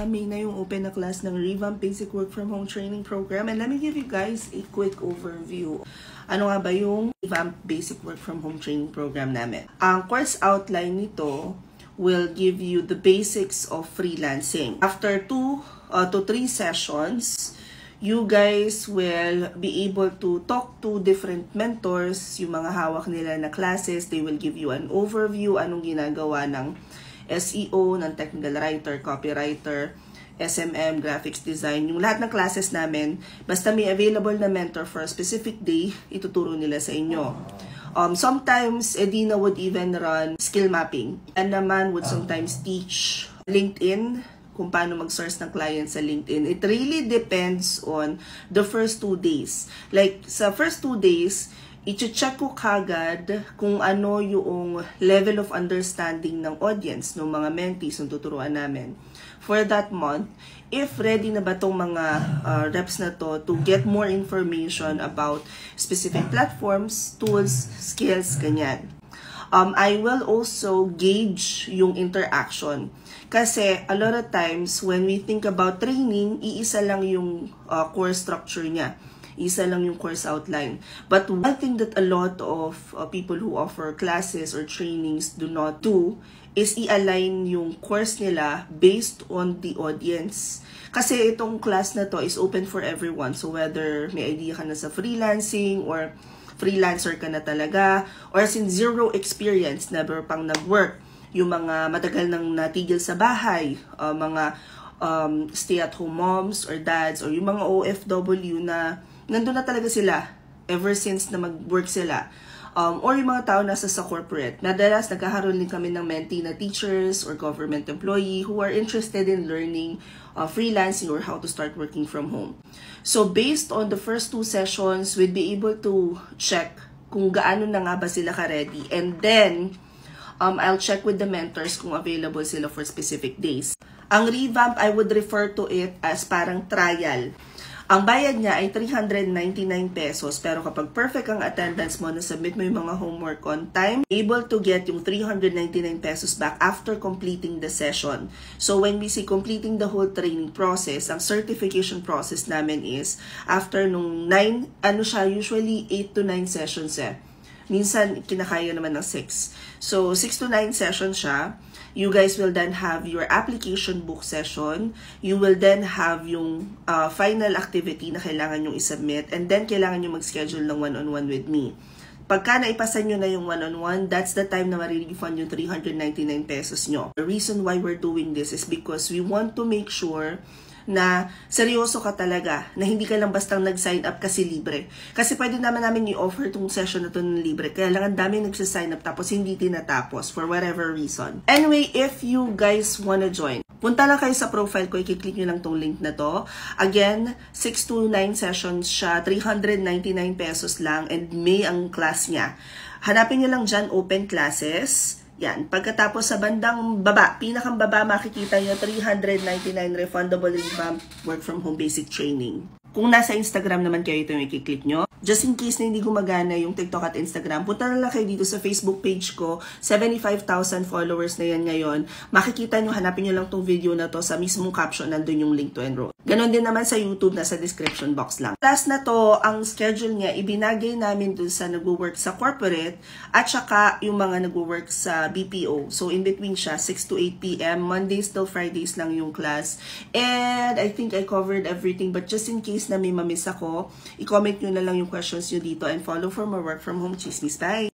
May na yung open na class ng Revamp Basic Work From Home Training Program, and let me give you guys a quick overview. Ano nga ba yung Revamp Basic Work From Home Training Program namin? Ang course outline nito will give you the basics of freelancing. After 2 to 3 sessions, you guys will be able to talk to different mentors, yung mga hawak nila na classes. They will give you an overview, anong ginagawa ng SEO, ng technical writer, copywriter, SMM, graphics design, yung lahat ng classes namin, basta may available na mentor for a specific day, ituturo nila sa inyo. Sometimes, Edina would even run skill mapping. And naman would sometimes teach LinkedIn, kung paano mag-source ng clients sa LinkedIn. It really depends on the first 2 days. Like, sa first 2 days, i-check ko kagad kung ano yung level of understanding ng audience, ng mga mentees na tuturuan namin for that month. If ready na ba tong mga reps na to get more information about specific platforms, tools, skills, ganyan. I will also gauge yung interaction. Kasi a lot of times, when we think about training, iisa lang yung course structure niya. Isa lang yung course outline. But one thing that a lot of people who offer classes or trainings do not do is i-align yung course nila based on the audience. Kasi itong class na to is open for everyone. So whether may idea ka na sa freelancing or freelancer ka na talaga, or since zero experience, never pang nag-work, yung mga matagal nang natigil sa bahay, mga stay-at-home moms or dads, or yung mga OFW na nandun na talaga sila ever since na mag-work sila. Or yung mga tao nasa sa corporate. Madalas nagkakaroon din kami ng mentee na teachers or government employee who are interested in learning freelancing or how to start working from home. So based on the first 2 sessions, we'd be able to check kung gaano na nga ba sila ka-ready. And then, I'll check with the mentors kung available sila for specific days. Ang revamp, I would refer to it as parang trial. Ang bayad niya ay 399 pesos, pero kapag perfect ang attendance mo, na-submit mo yung mga homework on time, able to get yung 399 pesos back after completing the session. So when we say completing the whole training process, ang certification process namin is after nung 9, usually 8 to 9 sessions Minsan, kinakaya naman ng 6. So, 6 to 9 sessions siya. You guys will then have your application book session. You will then have yung final activity na kailangan yung isubmit. And then, kailangan yung mag-schedule ng one-on-one with me. Pagka naipasan nyo na yung one-on-one, that's the time na ma-refund yung 399 pesos nyo. The reason why we're doing this is because we want to make sure na seryoso ka talaga, na hindi ka lang bastang nag-sign up kasi libre. Kasi pwede naman namin i-offer tong session na to ng libre. Kaya lang ang dami nagsa-sign up tapos hindi tinatapos for whatever reason. Anyway, if you guys wanna join, punta lang kayo sa profile ko, i-click nyo lang tong link na to. Again, 6 to 9 sessions siya, 399 pesos lang, and May ang class niya. Hanapin nyo lang dyan, open classes. Yan. Pagkatapos sa bandang baba, pinakang baba, makikita nyo 399 refundable revamp work from home basic training. Kung nasa Instagram naman kayo, ito yung i-click nyo. Just in case na hindi gumagana yung TikTok at Instagram, punta na lang kayo dito sa Facebook page ko. 75,000 followers na yan ngayon. Makikita nyo, hanapin nyo lang tong video na to sa mismong caption, nandun yung link to enroll. Ganon din naman sa YouTube, nasa description box lang. Last na to, ang schedule niya, ibinagay namin dun sa nag-work sa corporate at saka yung mga nag-work sa BPO. So in between siya, 6 to 8 p.m. Mondays till Fridays lang yung class. And I think I covered everything, but just in case na may mamiss ako, i-comment nyo na lang yung questions nyo dito and follow for more work from home chismis. Bye!